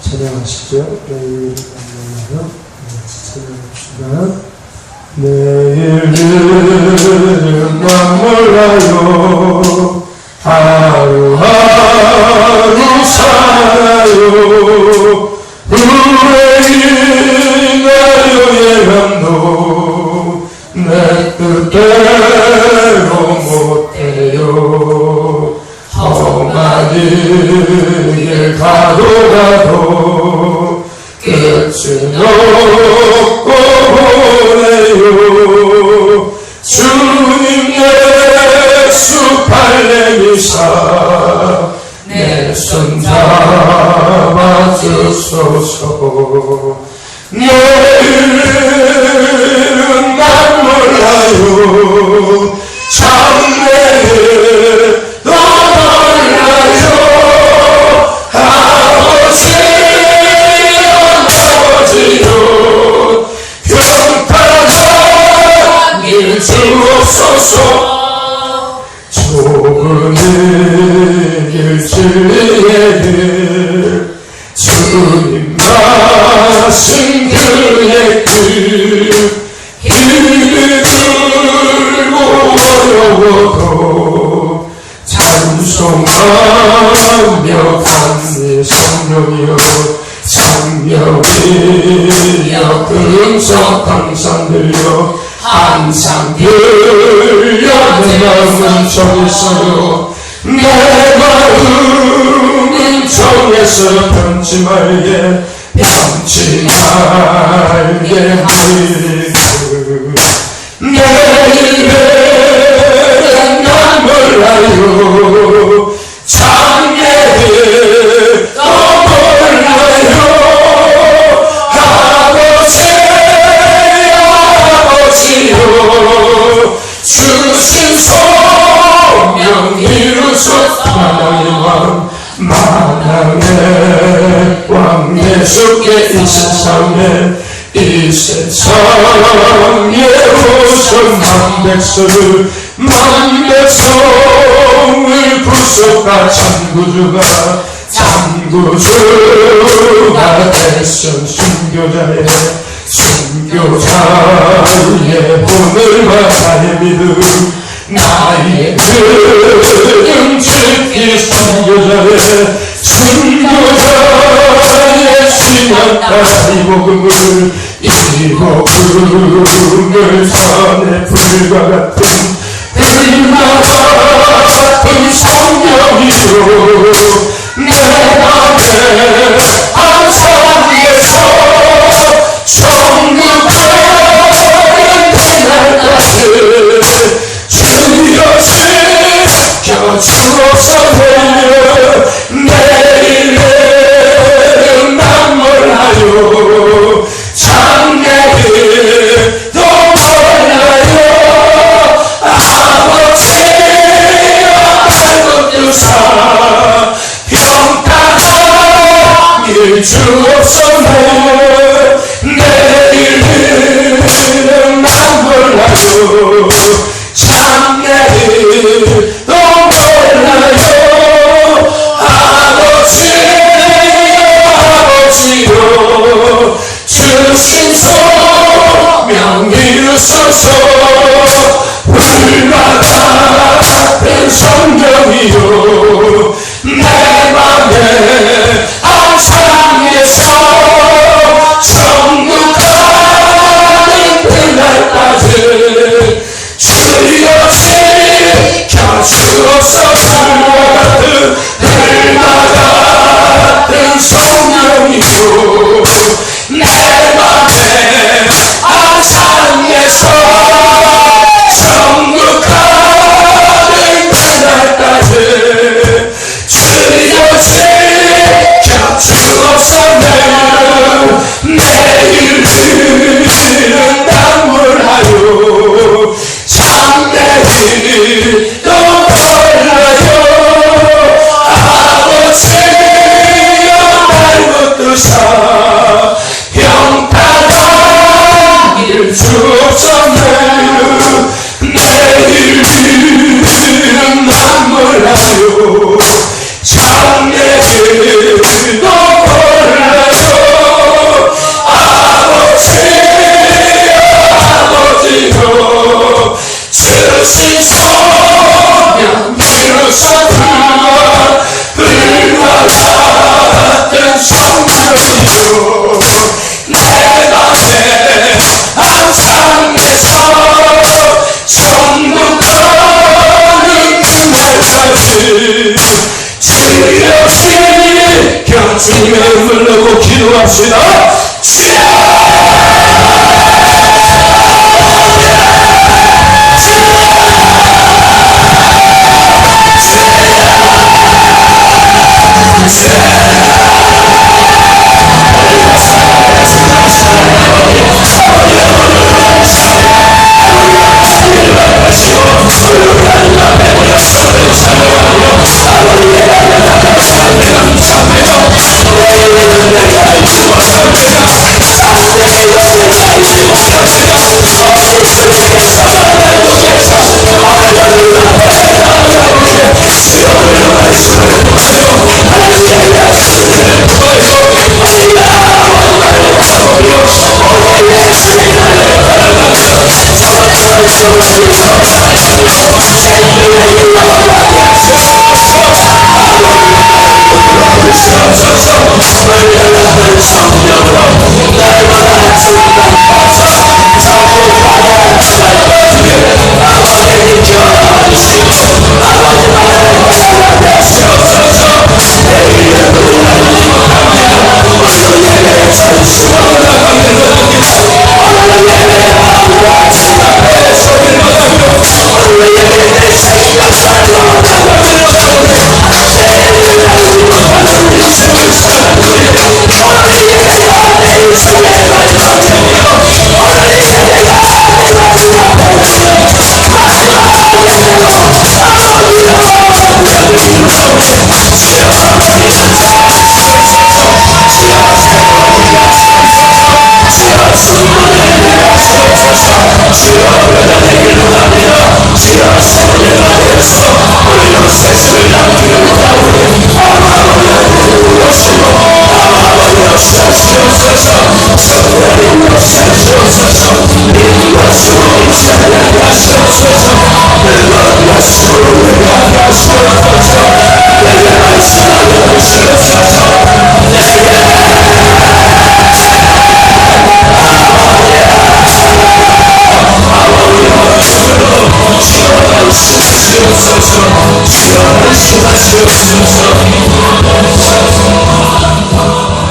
찬양하시죠. 내일 만나면 찬양합시다. 내일은 몰라요. 하루하루 살아요. 후회이나요 예감도 내 뜻대로 못해요. 험한 길 가도 끝은 없고 보내요. 주님 예수 발레미사 내 손 잡아주소서. 내일은 난 몰라요. 참 내일도 몰라요. 아버지요 평탄한 길 주옵소서. 좁은 길 진리의 길 주님 가신 그의 길 힘들고 어려워도 찬송하며 간내 성령이여 성령이여 금석 항상 들려 항상 들려 내 마음은 정했어요. 내 마음은 정해서 변치 말게 변치 말게 하리그. 내일은 난 몰라요. 참 내일도 몰라요. 아버지요 주신 소명 이루소서. 만왕의 왕 예수께 이 세상에 이 세상에 오신 만 백성을 구속한 참구주가 되신 순교자의 본을 나의 믿음 나의 등찍기 순교자의 신앙 따라 이 복음을 산의 불과 같은 성령이요 내 맘에 항상에서 천국 가는 그날까지 주여 지켜주옵소서. 내일은 난 몰라요. 참 내일도 몰라요. 아버지여 하늘주사 평탄한 길 주옵소서. 내일은 난 몰라요. 참 내일도 몰라요. 아버지요 주신 소명 이루소서. 불과 같은 성령이요 내 맘에 항상에서 천국 가는 그날까지 주여 지켜주옵소서. 불과 같은 성령이요 내 맘에 항상에서 천국 가는 그날까지 주여 주옵소서. 내일은 난 몰라요. 장래일도 몰라요. 아버지요 주신 소명 비로소 불과 같은 성령이요 내 맘에 항상에서 천국 가는 그날까지 주여 시켜 주님의 음을 내고 기도합시다.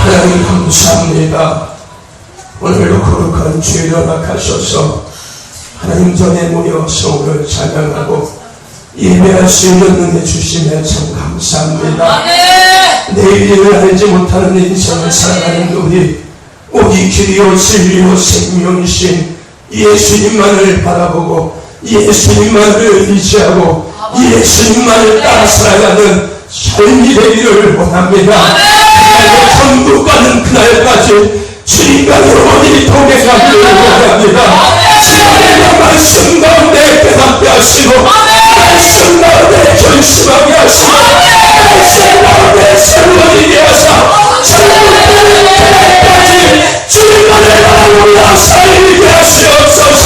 하나님 감사합니다. 오늘도 거룩한 주일 허락하셔서 하나님 전에 모여서 오늘 찬양하고 예배할 수 있는 은혜 주시며 참 감사합니다. 내일을 알지 못하는 인생을 살아가는 우리 오기 길이요 진리요 생명이신 예수님만을 바라보고 예수님만을 의지하고 예수님만을 따라 살아가는 삶이 되기를 원합니다. 그날로 천국 가는 그날까지 주님과 영원히 동행하기를 원합니다. 주님의 말씀 가운데 깨닫게 하시고 말씀 가운데 결심하게 하시고 말씀 가운데 새로워지게 하사 천국을 그날까지 주님만을 바라보며 살게 하시옵소서.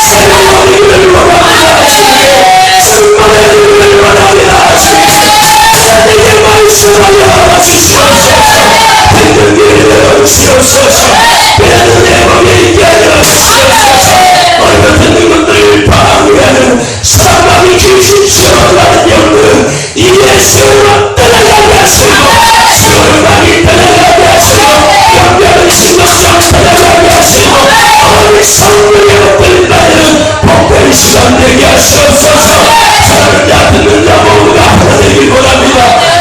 새로워지기를 원합니다. 충만해지기를 원합니다. 내게 말씀하여 주시옵소서. 힘든 길을 열어주시옵소서. 배는 내 몸에 있게 하여 주시옵소서. 얼마 듣는 것들을 방해하는 사망의 귀신 지어가는 영은 예수로 떠나가게 하시고 수월방이 떠나가게 하시고 연결은 신박성 떠나가게 하시고 어린 성령의 복을 받는 복된 시간 되게 하시옵소서. 사랑을 다 듣는 자 모두가 하나 되길 원합니다.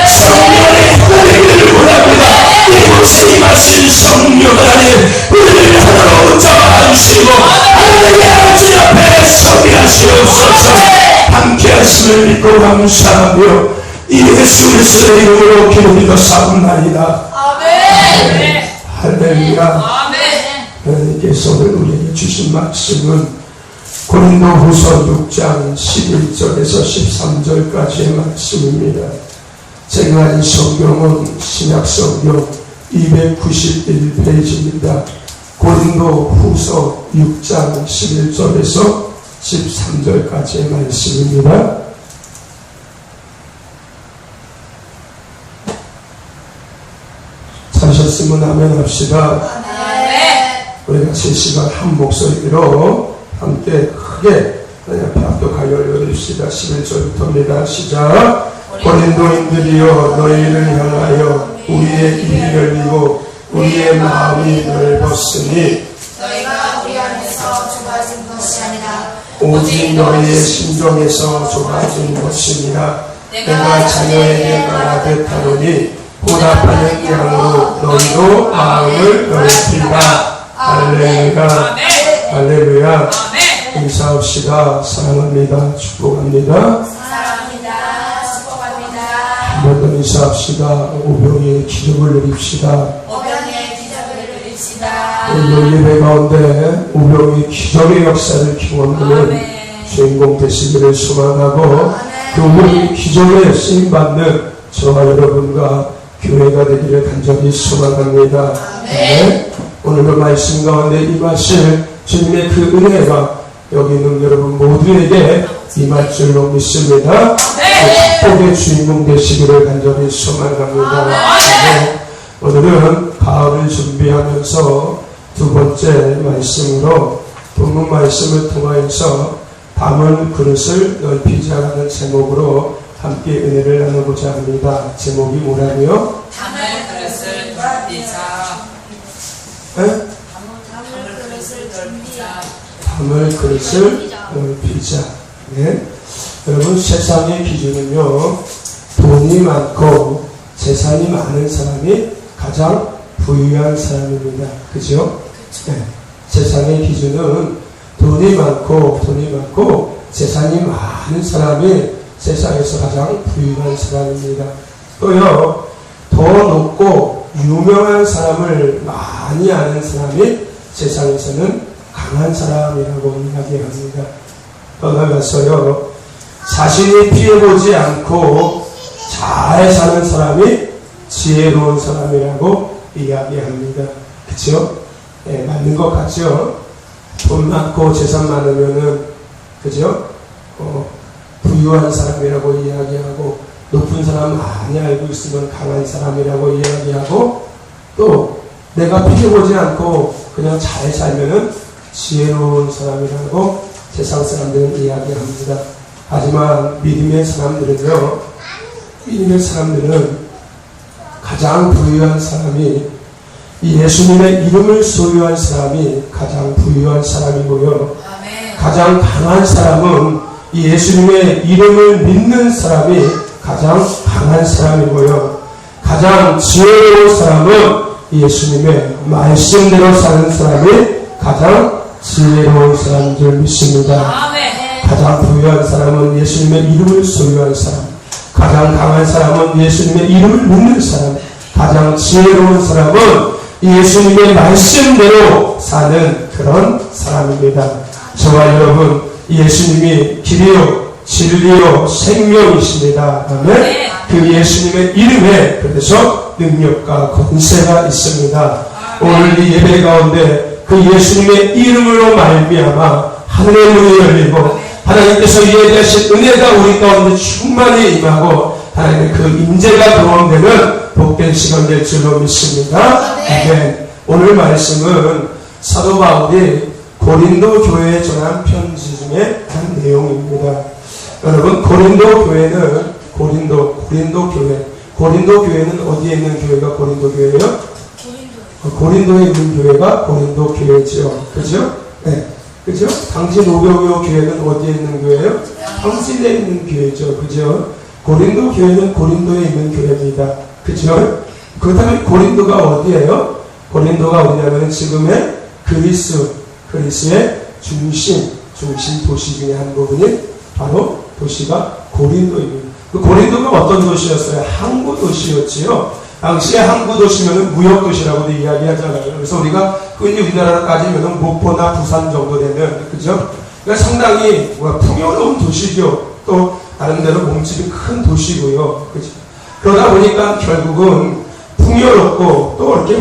성령의 하나 되기를 원합니다. 이곳에 임하신 성령 하나님 우리를 하나로 잡아주시고 하나님의 아버지 앞에 서게 하시옵소서. 함께 하심을 믿고 감사하며 예수 그리스도의 이름으로 기도드리고 사옵나이다. 아멘. 할렐루야. 하나님께서 오늘 우리에게 주신 말씀은 고린도후서 6장 11절에서 13절까지의 말씀입니다. 제가 가진 성경은 신약성경 291페이지입니다. 고린도후서 6장 11절에서 13절까지의 말씀입니다. 찾으셨으면 아멘 합시다. 우리가 실시간 한 목소리로 함께 크게 하나님 앞에 합독하여 열립시다. 11절부터입니다. 시작. 고린도인들이여 너희를 향하여 우리의 입이 열리고 우리의 마음이 넓었으니 너희가 우리 안에서 좁아진 것이 아니라 오직 너희의 심정에서 좁아진 것이니라. 내가 자녀에게 말하듯 하노니 보답하는 양으로 너희도 마음을 넓히라. 할렐루야. 할렐루야. 인사합시다. 사랑합니다. 축복합니다. 사랑합니다. 축복합니다. 한 번 더 인사합시다. 오병이의 기적을 누립시다. 오병이의 기적을 누립시다. 오늘 예배 가운데 오병이의 기적의 역사를 기원하는 주인공 되시기를 소망하고 그 오병이의 기적에 쓰임받는 저와 여러분과 교회가 되기를 간절히 소망합니다. 네. 오늘도 말씀 가운데 임하실 주님의 그 은혜가 여기 있는 여러분 모두에게 임할 줄로 믿습니다. 축복의 주인공 되시기를 간절히 소망합니다. 네. 오늘은 가을을 준비하면서 두 번째 말씀으로 본문 말씀을 통하여서 담을 그릇을 넓히자라는 제목으로 함께 은혜를 나누고자 합니다. 제목이 뭐라고요? 담을 그릇을 넓히자. 네? 담을 그릇을 넓히자. 담을 그릇을 넓히자. 네. 여러분 세상의 기준은요, 돈이 많고 재산이 많은 사람이 가장 부유한 사람입니다. 그죠? 네. 세상의 기준은 돈이 많고 재산이 많은 사람이 세상에서 가장 부유한 사람입니다. 또요, 더 높고 유명한 사람을 많이 아는 사람이 세상에서는 강한 사람이라고 이야기합니다. 더 나아가서요, 자신이 피해보지 않고 잘 사는 사람이 지혜로운 사람이라고 이야기합니다. 그쵸? 네, 맞는 것 같죠? 돈 많고 재산 많으면은, 그죠? 부유한 사람이라고 이야기하고, 높은 사람 많이 알고 있으면 강한 사람이라고 이야기하고, 또 내가 피해보지 않고 그냥 잘 살면은 지혜로운 사람이라고 세상 사람들은 이야기합니다. 하지만 믿음의 사람들은 가장 부유한 사람이, 이 예수님의 이름을 소유한 사람이 가장 부유한 사람이고요. 가장 강한 사람은 이 예수님의 이름을 믿는 사람이 가장 강한 사람이고요. 가장 지혜로운 사람은 예수님의 말씀대로 사는 사람이 가장 지혜로운 사람인 줄 믿습니다. 가장 부유한 사람은 예수님의 이름을 소유한 사람, 가장 강한 사람은 예수님의 이름을 믿는 사람, 가장 지혜로운 사람은 예수님의 말씀대로 사는 그런 사람입니다. 저와 여러분, 예수님이 길이요 진리요 생명이십니다. 아멘. 그 예수님의 이름에 그래서 능력과 권세가 있습니다. 오늘 이 예배 가운데 그 예수님의 이름으로 말미암아 하늘의 문이 열리고 하나님께서 예배하신 은혜가 우리 가운데 충만히 임하고 하나님의 그 임재가 경험되는 복된 시간 될 줄로 믿습니다. 아멘. 오늘 말씀은 사도 바울이 고린도 교회에 전한 편지 중에 한 내용입니다. 여러분, 고린도 교회는 고린도 교회는 어디에 있는 교회가 고린도 교회예요? 고린도에 있는 교회가 고린도 교회죠. 그죠? 네. 그죠? 당신 오병이어 교회는 어디에 있는 교회예요? 당신에 있는 교회죠. 그죠? 고린도 교회는 고린도에 있는 교회입니다. 그죠? 그렇다면 고린도가 어디예요? 고린도가 어디냐면 지금의 그리스의 중심 도시 중에 한 부분이 바로 도시가 고린도입니다. 그 고린도가 어떤 도시였어요? 항구 도시였지요. 당시에 항구 도시면은 무역 도시라고도 이야기하잖아요. 그래서 우리가 흔히 우리나라로 따지면은 목포나 부산 정도 되는, 그죠? 그러니까 상당히 풍요로운 도시죠. 또 다른 데로 몸집이 큰 도시고요. 그죠? 그러다 보니까 결국은 풍요롭고 또 이렇게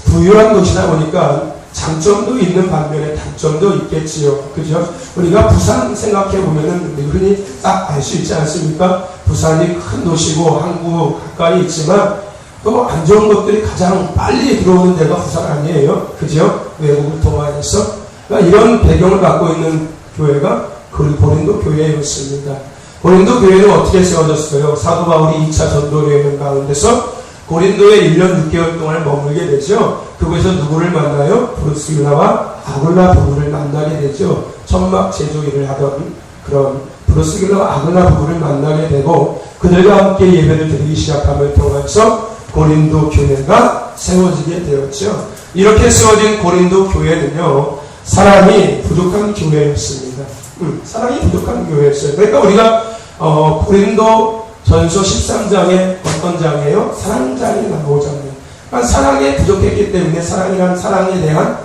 부유한 도시다 보니까 장점도 있는 반면에 단점도 있겠지요. 그죠? 우리가 부산 생각해 보면은 흔히 딱 알 수 있지 않습니까? 부산이 큰 도시고 항구 가까이 있지만 또 안 좋은 것들이 가장 빨리 들어오는 데가 부산 아니에요. 그죠? 외국을 통하여서. 그러니까 이런 배경을 갖고 있는 교회가 고린도 교회였습니다. 고린도 교회는 어떻게 세워졌어요? 사도 바울이 2차 전도 여행 가운데서 고린도에 1년 6개월 동안 머물게 되죠. 그곳에서 누구를 만나요? 브루스길라와 아굴라 부부를 만나게 되죠. 천막 제조 일을 하던 그런 브루스길라와 아굴라 부부를 만나게 되고 그들과 함께 예배를 드리기 시작함을 통해서 고린도 교회가 세워지게 되었죠. 이렇게 세워진 고린도 교회는요, 사랑이 부족한 교회였습니다. 사랑이 부족한 교회였어요. 그러니까 우리가 고린도 전서 13장에 어떤 장이에요? 사랑장이 나오잖아요. 그러니까 사랑에 부족했기 때문에 사랑이란 사랑에 대한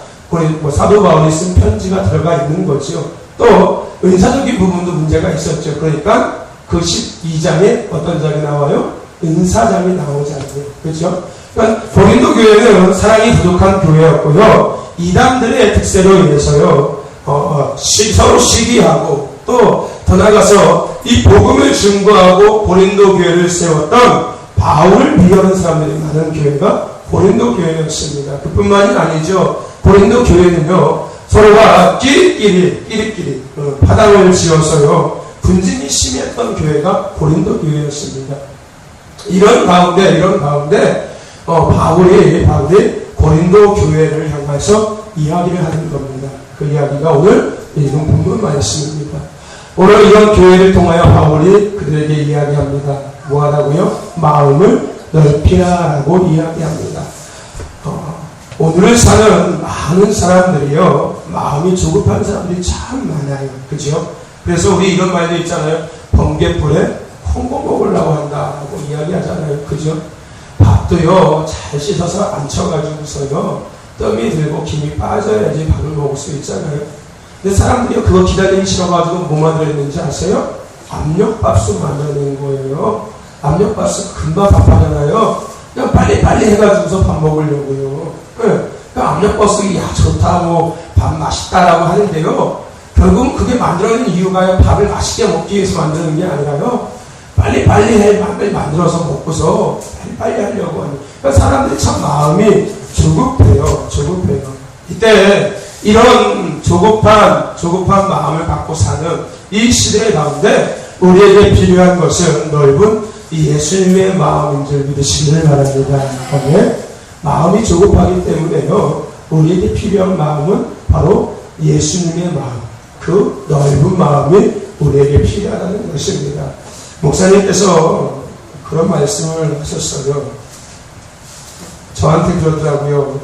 사도 바울이 쓴 편지가 들어가 있는 거죠. 또 은사적인 부분도 문제가 있었죠. 그러니까 그 12장에 어떤 장이 나와요? 은사장이 나오잖아요. 그렇죠? 그러니까 고린도 교회는 사랑이 부족한 교회였고요. 이단들의 특세로 인해서요, 서로 시기하고 또 더 나아가서 이 복음을 증거하고 고린도 교회를 세웠던 바울을 비하는 사람들이 많은 교회가 고린도 교회였습니다. 그뿐만이 아니죠. 고린도 교회는요, 서로가 끼리끼리 파당을 지어서요, 분쟁이 심했던 교회가 고린도 교회였습니다. 이런 가운데 바울이 고린도 교회를 향해서 이야기를 하는 겁니다. 그 이야기가 오늘 읽은 본문 말씀입니다. 오늘 이런 교회를 통하여 바울이 그들에게 이야기합니다. 뭐하다고요? 마음을 넓히라라고 이야기합니다. 오늘을 사는 많은 사람들이요, 마음이 조급한 사람들이 참 많아요. 그죠? 그래서 우리 이런 말도 있잖아요. 번갯불에 콩고 먹으려고 한다고 이야기하잖아요. 그죠? 밥도요, 잘 씻어서 안 쳐가지고서요, 뜸이 들고 김이 빠져야지 밥을 먹을 수 있잖아요. 근데 사람들이 그거 기다리기 싫어가지고 뭐 만들었는지 아세요? 압력밥솥 만드는 거예요. 압력밥솥 금방 밥하잖아요. 그냥 빨리 해가지고서 밥 먹으려고요. 네. 압력밥솥이 좋다, 밥 맛있다라고 하는데요. 결국은 그게 만들어낸 이유가요, 밥을 맛있게 먹기 위해서 만드는 게 아니라요, 빨리 만들어서 먹고서 빨리 하려고 하는. 그러니까 사람들이 참 마음이 조급해요. 이때 이런 조급한 마음을 갖고 사는 이 시대 가운데 우리에게 필요한 것은 넓은 예수님의 마음인 줄 믿으시기를 바랍니다. 마음이 조급하기 때문에요, 우리에게 필요한 마음은 바로 예수님의 마음, 그 넓은 마음이 우리에게 필요하다는 것입니다. 목사님께서 그런 말씀을 하셨어요. 저한테 그러더라고요.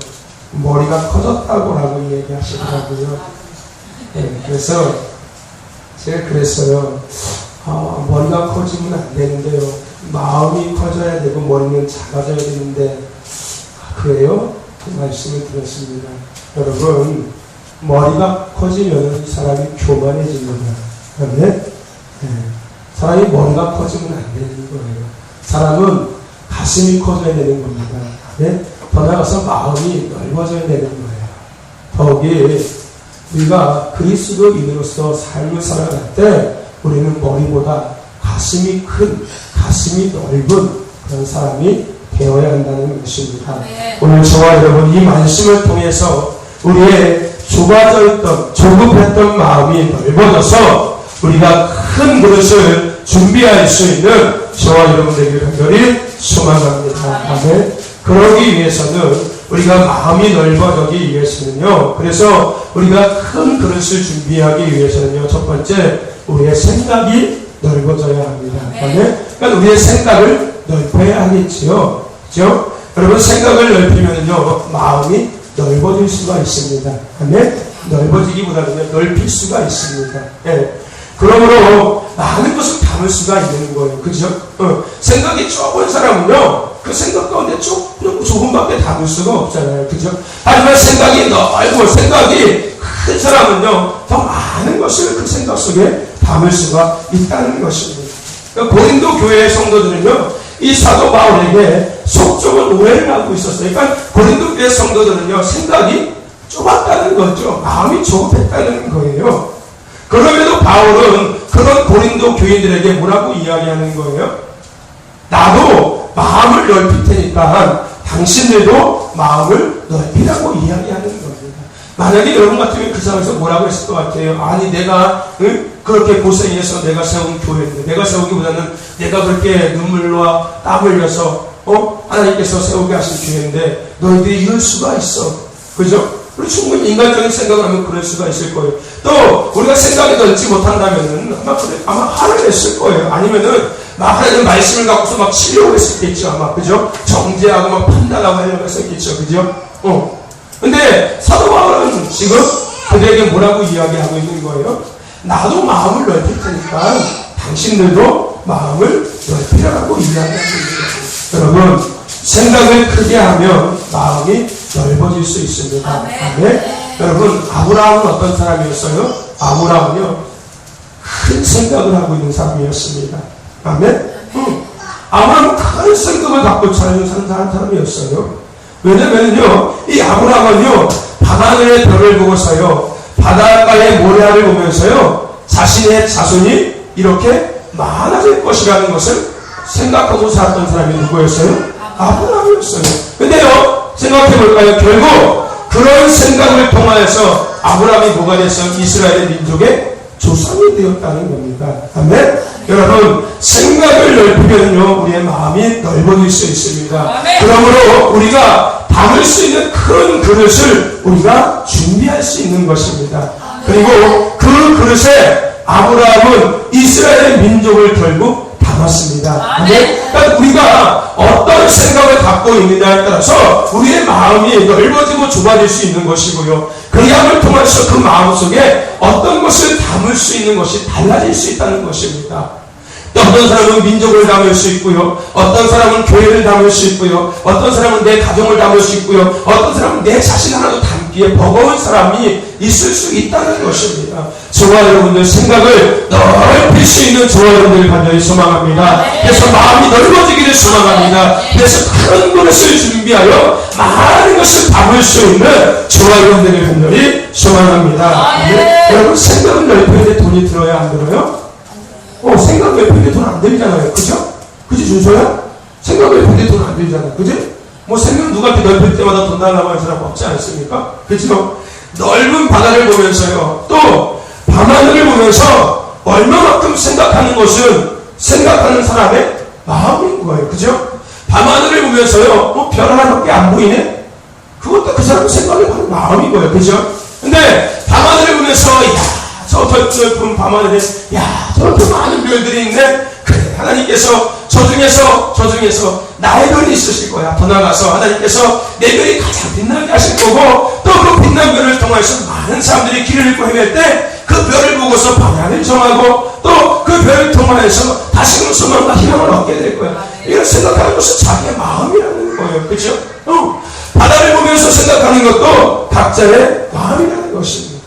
머리가 커졌다고 얘기하시더라고요. 네, 그래서 제가 그랬어요. 머리가 커지면 안 되는데요. 마음이 커져야 되고 머리는 작아져야 되는데, 그래요? 그 말씀을 들었습니다. 여러분, 머리가 커지면 사람이 교만해집니다. 그런데 사람이 머리가 커지면 안 되는 거예요. 사람은 가슴이 커져야 되는 겁니다. 네? 더 나아가서 마음이 넓어져야 되는 거예요. 더욱이 우리가 그리스도인으로서 삶을 살아갈 때 우리는 머리보다 가슴이 큰, 가슴이 넓은 그런 사람이 되어야 한다는 것입니다. 네. 오늘 저와 여러분 이 말씀을 통해서 우리의 좁아져 있던, 조급했던 마음이 넓어져서 우리가 큰 그릇을 준비할 수 있는 저와 여러분들에게 간절히 소망합니다. 아멘. 그러기 위해서는 우리가 마음이 넓어지기 위해서는요, 그래서 우리가 큰 그릇을 준비하기 위해서는요, 첫 번째 우리의 생각이 넓어져야 합니다. 아멘. 그러니까 우리의 생각을 넓혀야 하겠지요. 그렇죠? 여러분, 생각을 넓히면요 마음이 넓어질 수가 있습니다. 아멘. 넓어지기보다는 넓힐 수가 있습니다. 예. 그러므로 많은 것을 담을 수가 있는 거예요. 그죠? 생각이 좁은 사람은요, 그 생각 가운데 조금밖에 담을 수가 없잖아요. 그죠? 하지만 생각이 넓고 생각이 큰 사람은요, 더 많은 것을 그 생각 속에 담을 수가 있다는 것입니다. 그러니까 고린도 교회의 성도들은요, 이 사도 바울에게 속적인 오해를 하고 있었어요. 그러니까 고린도 교회 성도들은요, 생각이 좁았다는 거죠. 마음이 좁았다는 거예요. 그럼에도 바울은 그런 고린도 교인들에게 뭐라고 이야기하는 거예요? 나도 마음을 넓힐 테니까 당신들도 마음을 넓히라고 이야기하는 겁니다. 만약에 여러분 같으면 그 상황에서 뭐라고 했을 것 같아요? 아니 내가 그렇게 고생해서 내가 세운 교회인데, 내가 세우기보다는 내가 그렇게 눈물과 땀 흘려서 하나님께서 세우게 하신 교회인데 너희들이 이럴 수가 있어. 그죠? 우리 충분히 인간적인 생각을 하면 그럴 수가 있을 거예요. 또 우리가 생각이 넓지 못한다면은 아마 화를 냈을 거예요. 아니면은 막 하나님 말씀을 갖고서 막 치려고 했었겠죠. 아마 그죠? 정죄하고 막 판단하고 하려고 했었겠죠. 그죠? 근데 사도 바울은 지금 그들에게 뭐라고 이야기하고 있는 거예요? 나도 마음을 넓힐 테니까 당신들도 마음을 넓히라고 이야기하고 있는 거예요. 여러분, 생각을 크게 하면 마음이 넓어질 수 있습니다. 아멘. 여러분, 아브라함은 어떤 사람이었어요? 아브라함은요, 큰 생각을 하고 있는 사람이었습니다. 아멘. 아브라함은 큰 생각을 갖고 사는 사람이었어요. 왜냐면요, 이 아브라함은요, 밤하늘의 별을 보고서요, 바닷가의 모래알을 보면서요, 자신의 자손이 이렇게 많아질 것이라는 것을 생각하고 살았던 사람이 누구였어요? 아브라함이었어요. 근데요, 생각해볼까요? 결국 그런 생각을 통하여서 아브라함이 뭐가 됐어요? 이스라엘 민족의 조상이 되었다는 겁니다. 아멘? 여러분, 생각을 넓히면요, 우리의 마음이 넓어질 수 있습니다. 아멘. 그러므로 우리가 담을 수 있는 큰 그릇을 우리가 준비할 수 있는 것입니다. 그리고 그 그릇에 아브라함은 이스라엘 민족을 결국 담았습니다. 그러니까 우리가 어떤 생각을 갖고 있느냐에 따라서 우리의 마음이 넓어지고 좁아질 수 있는 것이고요. 그 양을 통해서 그 마음 속에 어떤 것을 담을 수 있는 것이 달라질 수 있다는 것입니다. 어떤 사람은 민족을 담을 수 있고요. 어떤 사람은 교회를 담을 수 있고요. 어떤 사람은 내 가정을 담을 수 있고요. 어떤 사람은 내 자신 하나도 담기에 버거운 사람이 있을 수 있다는 것입니다. 저와 여러분들 생각을 넓힐 수 있는 저와 여러분들 간절히 소망합니다. 그래서 마음이 넓어지기를 소망합니다. 그래서 큰 그릇을 준비하여 많은 것을 담을 수 있는 저와 여러분들의 간절히 소망합니다. 여러분, 생각을 넓히는데 돈이 들어야 안 들어요? 생각 넓히는데 돈 안 들잖아요. 그죠? 그지, 준서야? 생각 넓히는데 돈 안 들잖아요. 그지? 생각 누구한테 넓힐 때마다 돈 달라고 하는 사람 없지 않습니까? 그죠? 넓은 바다를 보면서요, 또 밤하늘을 보면서 얼마만큼 생각하는 것은 생각하는 사람의 마음인 거예요. 그죠? 밤하늘을 보면서요, 별 하나밖에 안 보이네? 그것도 그 사람의 생각이 바로 마음인 거예요. 그죠? 근데 밤하늘을 보면서, 저 넓은 밤하늘에, 저렇게 많은 별들이 있네? 그래, 하나님께서 저 중에서 나의 별이 있으실 거야. 더 나아가서 하나님께서 내 별이 가장 빛나게 하실 거고, 또 그 빛난 별을 통해서 많은 사람들이 길을 잃고 헤맬 때 그 별을 보고서 방향을 정하고, 또 그 별을 통해서 다시금 소망과 희망을 얻게 될 거야. 이런 생각하는 것은 자기의 마음이라는 거예요. 그죠? 바다를 보면서 생각하는 것도 각자의 마음이라는 것입니다.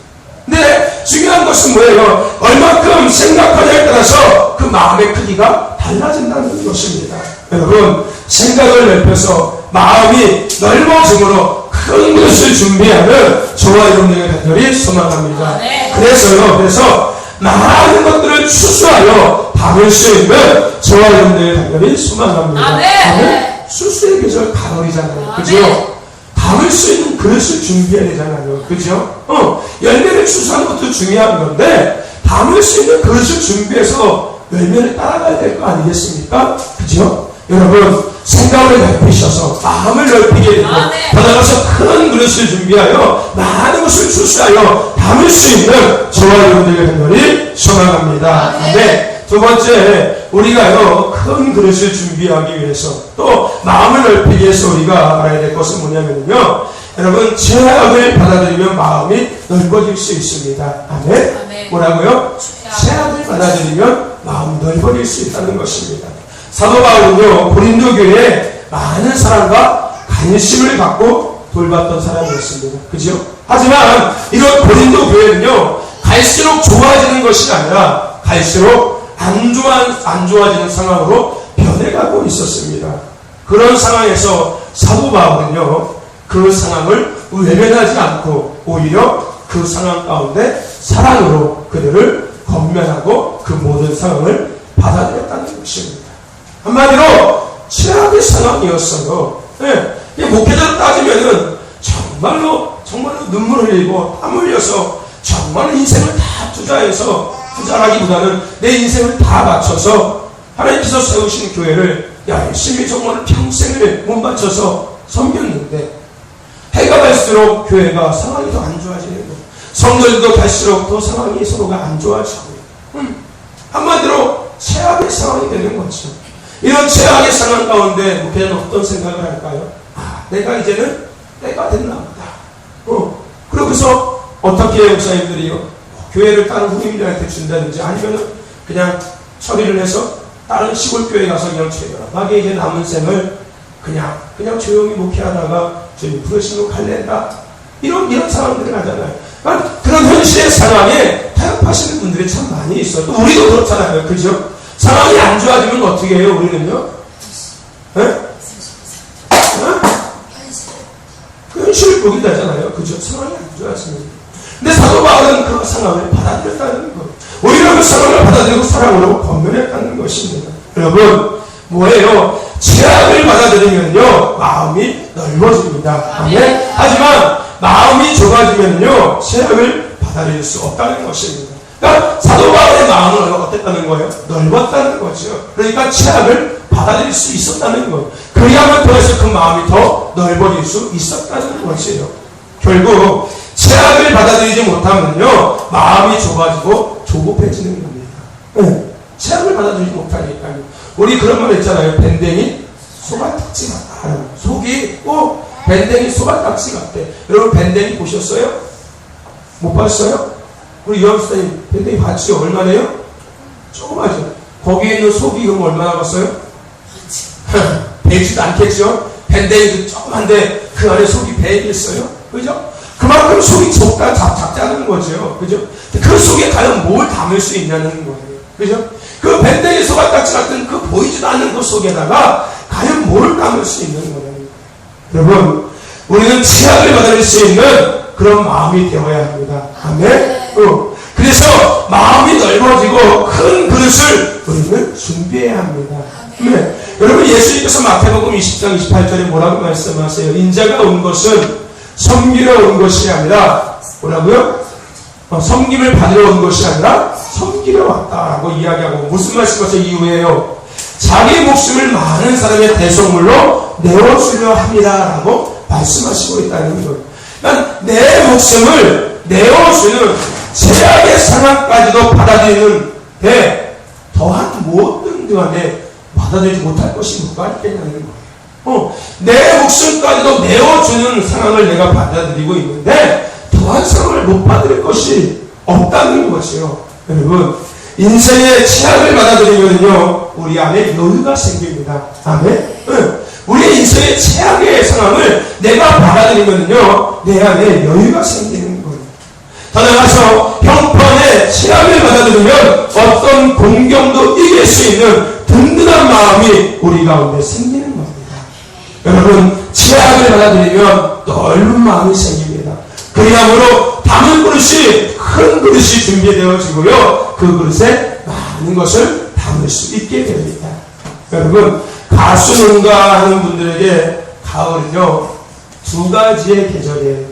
근데 중요한 것은 뭐예요? 얼마큼 생각하냐에 따라서 그 마음의 크기가 달라진다는 것입니다. 여러분, 생각을 넓혀서 마음이 넓어짐으로 큰 것을 준비하는 저와 여러분들의 간절히 소망합니다. 그래서 많은 것들을 추수하여 담을 수 있는 저와 여러분들의 간절히 소망합니다. 수수의 계절 가을이잖아요. 그죠? 담을 수 있는 그릇을 준비해야 되잖아요. 그죠? 열매를 추수하는 것도 중요한 건데, 담을 수 있는 그릇을 준비해서 열매를 따라가야 될 거 아니겠습니까? 그죠? 여러분, 생각을 넓히셔서 마음을 넓히게 되고, 더 나아가서 큰 그릇을 준비하여 많은 것을 추수하여 담을 수 있는 저와 여러분들의 간절히 소망합니다. 네. 두 번째, 우리가요, 큰 그릇을 준비하기 위해서, 또 마음을 넓히기 위해서 우리가 알아야 될 것은 뭐냐면요, 여러분, 제약을 받아들이면 마음이 넓어질 수 있습니다. 아멘? 뭐라고요? 제약을 받아들이면 마음이 넓어질 수 있다는 것입니다. 사도 바울은요, 고린도 교회에 많은 사랑과 관심을 갖고 돌봤던 사람이었습니다. 그죠? 하지만 이런 고린도 교회는요, 갈수록 좋아지는 것이 아니라 갈수록 안 좋아지는 상황으로 변해가고 있었습니다. 그런 상황에서 사도 바울은요, 그 상황을 외면하지 않고 오히려 그 상황 가운데 사랑으로 그들을 권면하고 그 모든 상황을 받아들였다는 것입니다. 한마디로 최악의 상황이었어요. 네. 목회자로 따지면은 정말로 눈물 흘리고 땀 흘려서 정말로 인생을 다 투자라기보다는 내 인생을 다 바쳐서 하나님께서 세우신 교회를 열심히 정말 평생을 못 바쳐서 섬겼는데 해가 갈수록 교회가 상황이 더 안 좋아지는 거예요. 성도들도 갈수록 더 상황이 서로가 안 좋아지고 한마디로 최악의 상황이 되는 거죠. 이런 최악의 상황 가운데 목회자는 어떤 생각을 할까요? 내가 이제는 때가 됐나 보다. 그러고서 어떻게 목사님들이요? 교회를 다른 후임들한테 준다든지 아니면은 그냥 처리를 해서 다른 시골 교회 가서 그냥 조용하게 이제 남은 생을 그냥 조용히 목회하다가 저희 부르시고 갈랜다. 이런 상황들을 하잖아요. 그런 현실의 상황에 타협하시는 분들이 참 많이 있어요. 또 우리도 그렇잖아요. 그죠? 상황이 안 좋아지면 어떻게 해요? 우리는요? 현실을 보게 되잖아요. 그죠? 상황이 안 좋아지면. 근데 사도 바울은 그 상황을 받아들였다는 것. 오히려 그 상황을 받아들이고 사랑으로 권면했다는 것입니다. 여러분, 뭐예요? 최악을 받아들이면요, 마음이 넓어집니다. 아멘? 하지만, 마음이 좁아지면요, 최악을 받아들일 수 없다는 것입니다. 그러니까, 사도 바울의 마음은 어땠다는 거예요? 넓었다는 거죠. 그러니까, 최악을 받아들일 수 있었다는 거예요. 그리함을 통해서 그 마음이 더 넓어질 수 있었다는 것이에요. 결국, 최악을 받아들이지 못하면요, 마음이 좁아지고 조급해지는 겁니다. 최악을 받아들이지 못하니까요. 우리 그런 말 있잖아요. 밴댕이 소갈딱지 같다. 속이 밴댕이 소갈딱지 같대. 여러분 밴댕이 보셨어요? 못 봤어요? 우리 여학생님 밴댕이 봤죠? 얼마나요? 조그마죠. 거기에 있는 속이 그럼 얼마나 봤어요? 배지도 않겠죠? 밴댕이도 조그만데 그 안에 속이 배겠어요? 그죠? 그만큼 속이 작다는 거죠. 그죠? 그 속에 과연 뭘 담을 수 있냐는 거예요. 그죠? 그 밴댕이 소갈딱지 같은 그 보이지도 않는 그 속에다가 과연 뭘 담을 수 있는 거예요. 여러분, 우리는 최악을 받아들일 수 있는 그런 마음이 되어야 합니다. 아멘? 그래서 마음이 넓어지고 큰 그릇을 우리는 준비해야 합니다. 네. 여러분, 예수님께서 마태복음 20장 28절에 뭐라고 말씀하세요? 인자가 온 것은 섬기러 온 것이 아니라 뭐라고요? 섬김을 받으러 온 것이 아니라 섬기러 왔다라고 이야기하고 무슨 말씀하세요? 이후에요. 자기 목숨을 많은 사람의 대속물로 내어주려 합니다라고 말씀하시고 있다는 거예요. 그러니까 내 목숨을 내어주는 최악의 상황까지도 받아들이는 데 더한 무엇 등등한데 받아들이지 못할 것이 뭐가 있겠냐는 거예요. 내 목숨까지도 내어주는 상황을 내가 받아들이고 있는데 더한 상황을 못 받을 것이 없다는 것이요. 여러분, 인생의 최악을 받아들이면요, 우리 안에 여유가 생깁니다. 아멘? 우리 인생의 최악의 상황을 내가 받아들이면요, 내 안에 여유가 생기는 거예요. 더 나아가서 형편의 최악을 받아들이면 어떤 공경도 이길 수 있는 든든한 마음이 우리 가운데 생기는 겁니다. 여러분, 최악을 받아들이면 넓은 마음이 생깁니다. 그리함으로 담은 그릇이 큰 그릇이 준비되어지고요. 그 그릇에 많은 것을 담을 수 있게 됩니다. 여러분, 가수농가 하는 분들에게 가을은요, 두 가지의 계절이에요.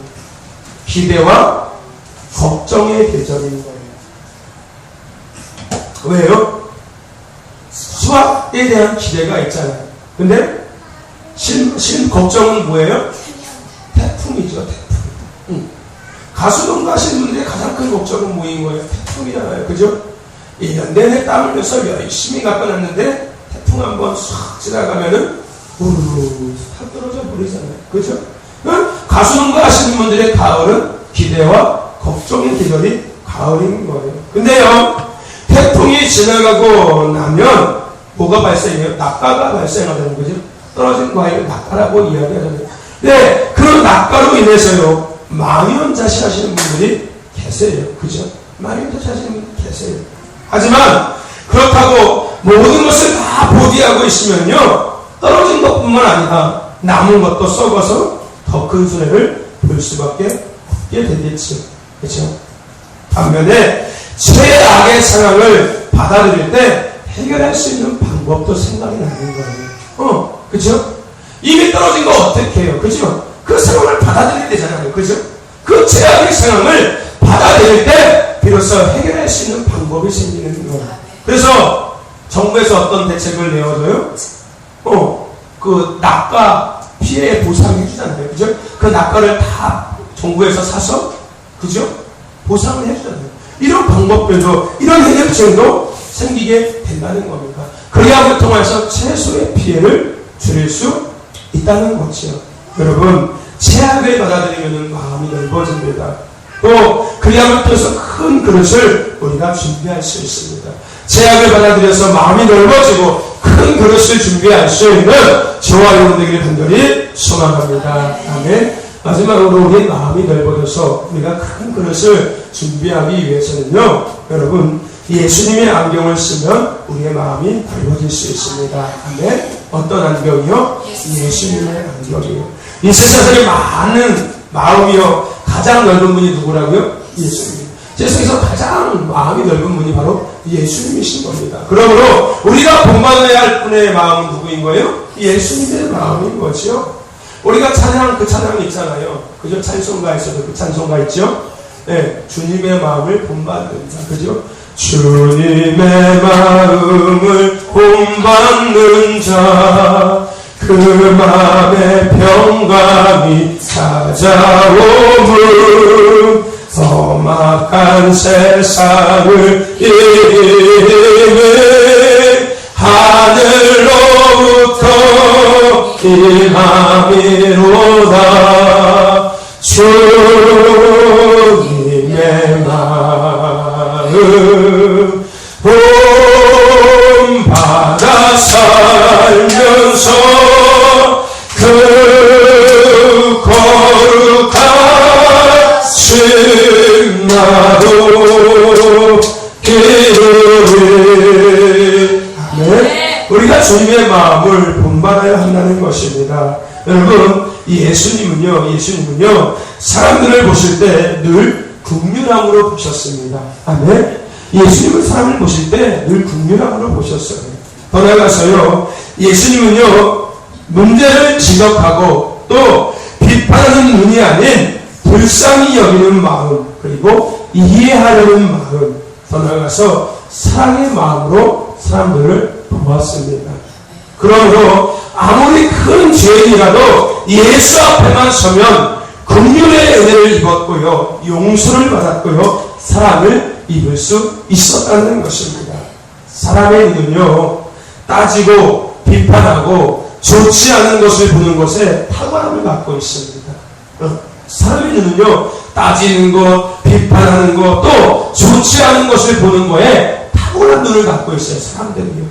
기대와 걱정의 계절인 거예요. 왜요? 수확에 대한 기대가 있잖아요. 근데 걱정은 뭐예요? 태풍이죠, 태풍. 가수농가 하시는 분들의 가장 큰 걱정은 뭐인 거예요? 태풍이잖아요. 그죠? 1년 내내 땀 흘려서 열심히 깎아놨는데 태풍 한번 싹 지나가면은 우르르 다 떨어져 버리잖아요. 그죠? 가수농가 하시는 분들의 가을은 기대와 걱정의 계절이 가을인 거예요. 근데요, 태풍이 지나가고 나면 뭐가 발생해요? 낙가가 발생하다는 거죠. 떨어진 과일을 낙가라고 이야기하잖아요. 네, 그 낙가로 인해서요, 망연자실 하시는 분들이 계세요. 그죠? 망연자실 하시는 분들이 계세요. 하지만 그렇다고 모든 것을 다 보디하고 있으면요, 떨어진 것뿐만 아니라 남은 것도 썩어서 더 큰 손해를 볼 수밖에 없게 되겠죠. 그렇죠? 반면에 최악의 상황을 받아들일 때 해결할 수 있는 방법도 생각이 나는 거예요. 그죠? 이미 떨어진 거 어떻게 해요? 그죠? 그 상황을 받아들여야 되잖아요. 그죠? 그 최악의 상황을 받아들일 때 비로소 해결할 수 있는 방법이 생기는 거예요. 그래서 정부에서 어떤 대책을 내어줘요? 그 낙가 피해 보상해 주잖아요. 그죠? 그 낙가를 다 정부에서 사서, 그죠? 보상을 해 주잖아요. 이런 방법들도, 이런 해결책도 생기게 된다는 겁니다. 그래야 통해서 최소의 피해를 줄일 수 있다는 거죠. 여러분, 최악을 받아들이면 마음이 넓어집니다. 또 그래야 통해서 큰 그릇을 우리가 준비할 수 있습니다. 제약을 받아들여서 마음이 넓어지고 큰 그릇을 준비할 수 있는 저와 여러분 되기를 간절히 소망합니다. 아멘. 마지막으로 우리 마음이 넓어져서 우리가 큰 그릇을 준비하기 위해서는요, 여러분, 예수님의 안경을 쓰면 우리의 마음이 넓어질 수 있습니다. 아멘. 어떤 안경이요? 예수님의 안경이요. 이 세상에 많은 마음이요, 가장 넓은 분이 누구라고요? 예수님. 세상에서 가장 마음이 넓은 분이 바로 예수님이신 겁니다. 그러므로 우리가 본받아야 할 분의 마음은 누구인 거예요? 예수님의 마음인 거죠. 우리가 찬양, 그 찬양이 있잖아요. 그죠? 찬송가에서도 그 찬송가 있죠? 네, 주님의 마음을 본받는다. 그죠? 주님의 마음을 본받는 자, 그 마음의 평강이 찾아오면 험악한 세상을 이기는 하늘로부터 일함이로다. 주님의 마음 본받아 살면서 그 거룩한 승마도 기르리. 네? 우리가 주님의 마음을 본받아야 한다는 것입니다. 여러분, 예수님은요, 사람들을 보실 때 늘 긍휼함으로 보셨습니다. 아멘. 예수님은 사람을 보실 때 늘 긍휼함으로 보셨어요. 더 나아가서요, 예수님은요, 문제를 지적하고 또 비판하는 눈이 아닌 불쌍히 여기는 마음, 그리고 이해하려는 마음, 더 나아가서 사랑의 마음으로 사람들을 보았습니다. 그러므로 아무리 큰 죄인이라도 예수 앞에만 서면 긍휼의 은혜를 입었고요, 용서를 받았고요, 사랑을 입을 수 있었다는 것입니다. 사람의 눈은요, 따지고 비판하고 좋지 않은 것을 보는 것에 탁월함을 갖고 있습니다. 사람의 눈은요, 따지는 것, 비판하는 것, 또 좋지 않은 것을 보는 거에 탁월한 눈을 갖고 있어요, 사람들은요.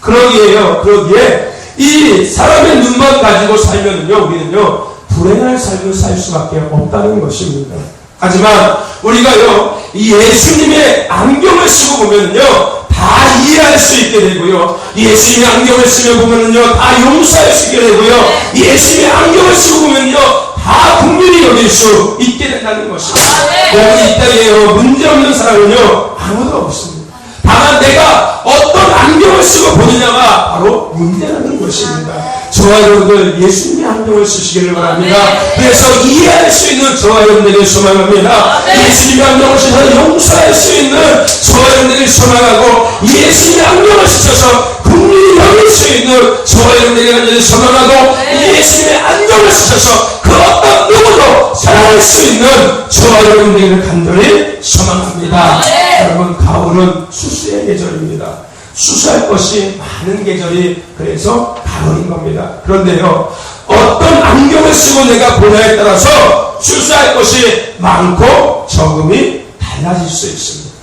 그러기에 이 사람의 눈만 가지고 살면은요, 우리는요, 불행한 삶을 살 수밖에 없다는 것입니다. 하지만 우리가요, 이 예수님의 안경을 쓰고 보면은요, 다 이해할 수 있게 되고요, 예수님의 안경을 쓰며 보면은요, 다 용서할 수 있게 되고요, 예수님의 안경을 쓰고 보면요, 다 긍휼히 여길 수 있게 된다는 것입니다. 여러분, 이 땅에요, 문제없는 사람은요, 아무도 없습니다. 다만 내가 어떤 안경을 쓰고 보느냐가 바로 문제라는 것입니다. 저와 여러분들 예수님의 안경을 쓰시기를 바랍니다. 그래서 이해할 수 있는 저와 여러분들에게 소망합니다. 예수님의 안경을 쓰셔서 용서할 수 있는 저와 여러분들에게 소망하고, 예수님의 안경을 쓰셔서 긍휼히 여길 수 있는 저와 여러분들에게 소망하고, 예수님의 안경을 쓰셔서 그 어떤 누구도 사랑할 수 있는 저와 여러분들에게 간절히 소망합니다. 여러분, 가을은 수수의 계절입니다. 수수할 것이 많은 계절이 그래서 가을인 겁니다. 그런데요, 어떤 안경을 쓰고 내가 보냐에 따라서 수수할 것이 많고 적음이 달라질 수 있습니다.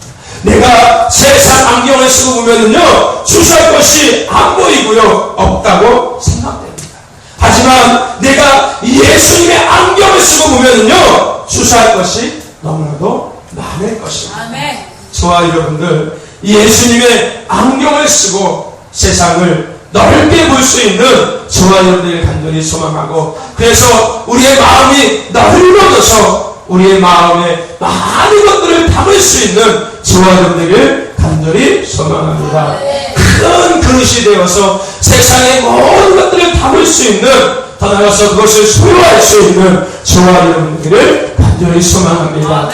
내가 세상 안경을 쓰고 보면은요, 수수할 것이 안 보이고요, 없다고 생각됩니다. 하지만 내가 예수님의 안경을 쓰고 보면요, 추수할 것이 너무나도 많을 것입니다. 아멘. 저와 여러분들, 예수님의 안경을 쓰고 세상을 넓게 볼 수 있는 저와 여러분들을 간절히 소망하고, 그래서 우리의 마음이 넓어져서 우리의 마음에 많은 것들을 담을 수 있는 저와 여러분들을 간절히 소망합니다. 큰 그릇이 되어서 세상의 모든 것들을 담을 수 있는, 더 나아가서 그것을 소유할 수 있는 저와 여러분들을 간절히 소망합니다.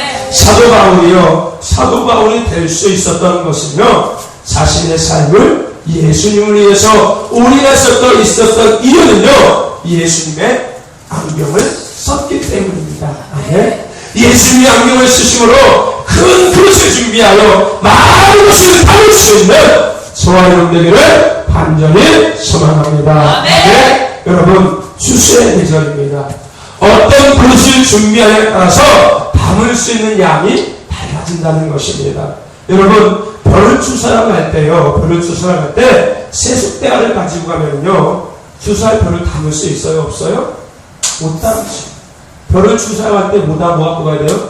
사도 바울이 될 수 있었던 것은요, 자신의 삶을 예수님을 위해서 올인했었던 있었던 이유는요, 예수님의 안경을 썼기 때문입니다. 예수님의 안경을 쓰심으로 큰 그릇을 준비하여 많은 것을 담을 수 있는 저와 여러분들을 간절히 소망합니다. 여러분, 추수의 계절입니다. 어떤 그릇을 준비하냐에 따라서 담을 수 있는 양이 달라진다는 것입니다. 여러분, 벼를 추수하러 갈 때요, 세숫대야를 가지고 가면요, 추수할 벼를 담을 수 있어요, 없어요? 못 담지. 벼를 추수하러 갈 때 뭐 갖고 가야 돼요?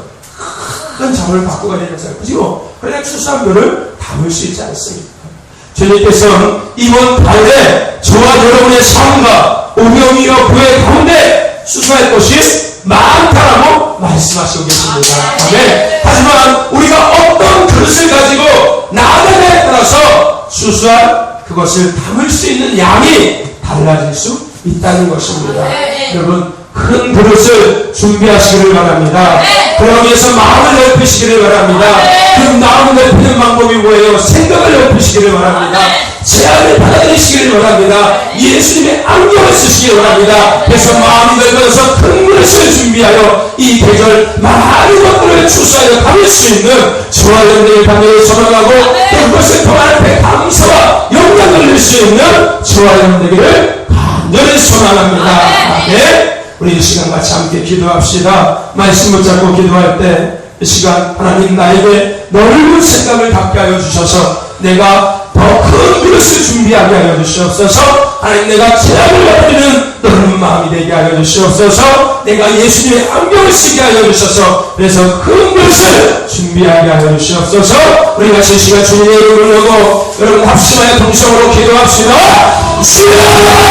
큰 장을 갖고 가야 되잖아요. 그죠? 그러나 추수한 벼를 담을 수 있지 않습니까? 주님께서는 이번 가을에 저와 여러분의 삶과 오명이와 교회 가운데 추수할 것이 많다라고 말씀하시고 계십니다. 아멘. 하지만 우리가 어떤 그릇을 가지고 나아가냐에 따라서 추수할 그것을 담을 수 있는 양이 달라질 수 있다는 것입니다. 여러분, 큰 그릇을 준비하시기를 바랍니다. 그러기 위해서 마음을 넓히시기를 바랍니다. 그 마음을 넓히는 방법이 뭐예요? 생각을 넓히시기를 바랍니다. 제안을 받아들이시기를 바랍니다. 예수님의 안경을 쓰시기를 바랍니다. 그래서 마음이 넓어져서 큰 그릇을 준비하여 이 계절 많은 것들을 추수하여 담을 수 있는 저와 여러분들의 간절히 소망하고, 또 그것을 통한 앞에 감사와 영광을 누릴 수 있는 저와 여러분들에게 간절히 소망합니다. 우리 이 시간 같이 함께 기도합시다. 말씀 붙잡고 기도할 때 이 시간 하나님 나에게 넓은 생각을 갖게 하여 주셔서 내가 더 큰 그릇을 준비하게 하여 주시옵소서. 하나님, 내가 제약을 받는 넓은 마음이 되게 하여 주시옵소서. 내가 예수님의 안경을 쓰게 하여 주셔서 그래서 큰 그릇을 준비하게 하여 주시옵소서. 우리 같이 이 시간 주님의 이름을 부르고 여러분 합심하여 동성으로 기도합시다. 주여!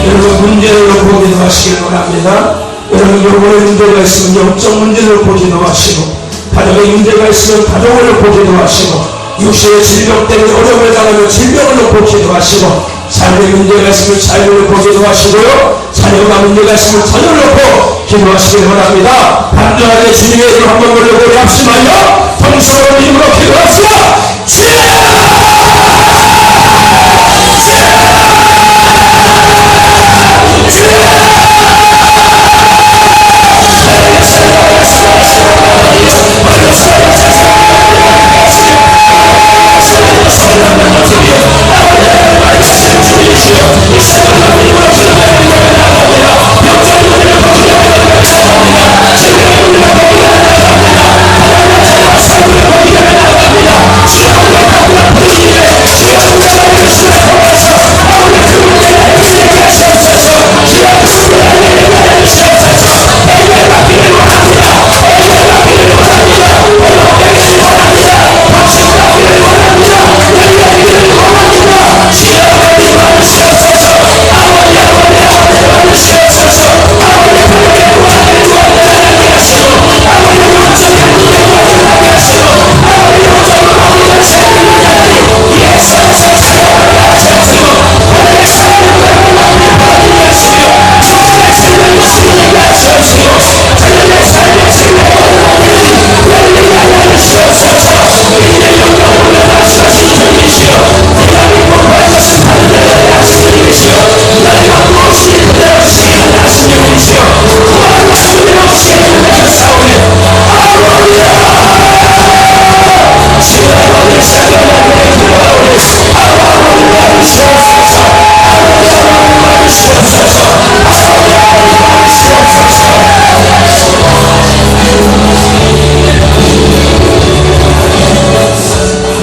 여러분 문제를 놓고 기도하시길 바랍니다. 여러분 영혼의 문제가 있으면 영적 문제를 놓고 기도하시고, 가정의 문제가 있으면 가정을 놓고 기도하시고, 육신의 질병 때문에 어려움을 당하며 질병을 놓고 기도하시고 삶의 문제가 있으면 삶을 놓고 기도하시고요 자녀가 문제가 있으면 자녀를 놓고 기도하시길 원합니다. 단순하게 주님의 이름 한번 불러보고 합심하여 통성으로 힘으로 기도합시다.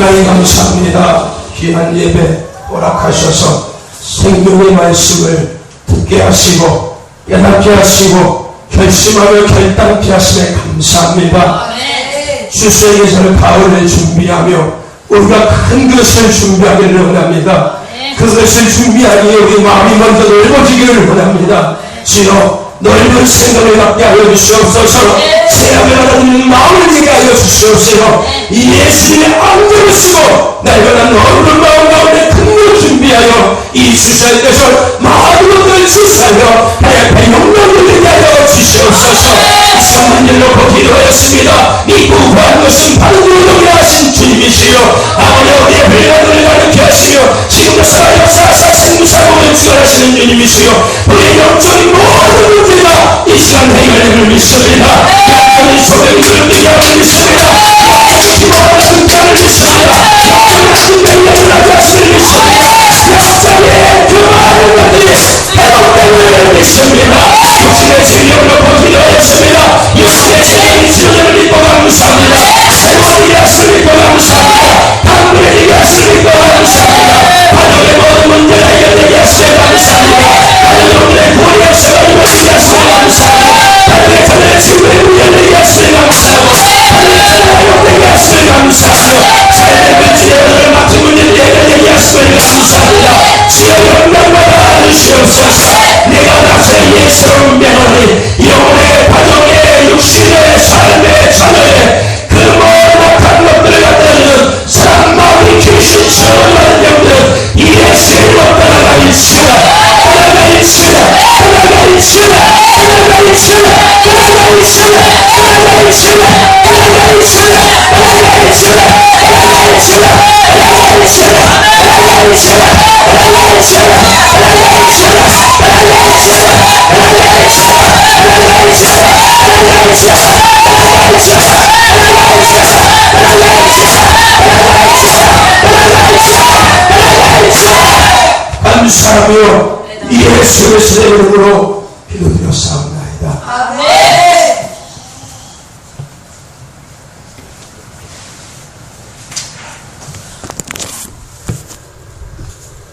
하나님 감사합니다. 귀한 예배 허락하셔서 생명의 말씀을 듣게 하시고 깨닫게 하시고 결심하며 결단케 하시네 감사합니다. 추수의 가을을 준비하며 우리가 큰 것을 준비하기를 원합니다. 그것을 준비하기에 우리 마음이 먼저 넓어지기를 원합니다. 주여 넓은 생각을 갖게 하여 주시옵소서. 새하며 하나님 마음을 되게 하여 주시옵소서. 이 예수님의 안대를 쓰고 날마다 넓은 마음 가운데 큰 걸 준비하여 이 주사의 것을 마음으로 주사하여 하얗게 영광을 되게 하여 주시옵소서. 이상한 일 놓고 기도하였습니다. 이 구한 것은 반드시 하신 주님이시여 아버지 우리의 불량을 가르쳐 하시며 지금도 살아역사하사 생사고를 주관하시는 주님이시여 우리의 영적인 모든 문제가 이 시간 해결됨을 믿습니다. 영적인 소명을 믿게 믿습니다. 영적인 승자를 믿습니다. 영적인 능력을 하시는 믿습니다. 역사의 그 많은 것들이 회복됨을 믿습니다. 육신의 질병을 놓고 기도하였습니다. 육신의 질병이 치료를 믿고 감사합니다. 새로운 약속을 믿고 감사합니다. 당분의 약속을 믿고 감사합니다. 가족의 모든 문제가 해결되게 하시며 감사합니다. 가족의 구원의 약속을 이루어지게 하시며 감사합니다. 가족의 자녀의 친구의 문제를 하시며 감사하고 가족의 자녀의 회복되게 하시며 감사하고 삶의 문제를 맡은 문제를 해결되게 하시며 감사합니다. 주여 영광받아 주시옵소서. 내가 나서의 예수를 명하니 영혼의 가정의 육신의 삶의 자녀의 그 모든 악한 것들을 갖다주는 사람 마음이 귀신처럼 하는 영들 이 예수를 떠나가 있으라 떠나가 있으라 떠나가 있으라 떠나가 있으라 떠나가 있으라 떠나가 있으라 떠나가 있으라 떠나가 있으라 떠나가 있으라 떠나가 있으라 떠나가 있으라 떠나가 감사하며 예수 그리스도의 이름으로 기도드렸사옵나이다.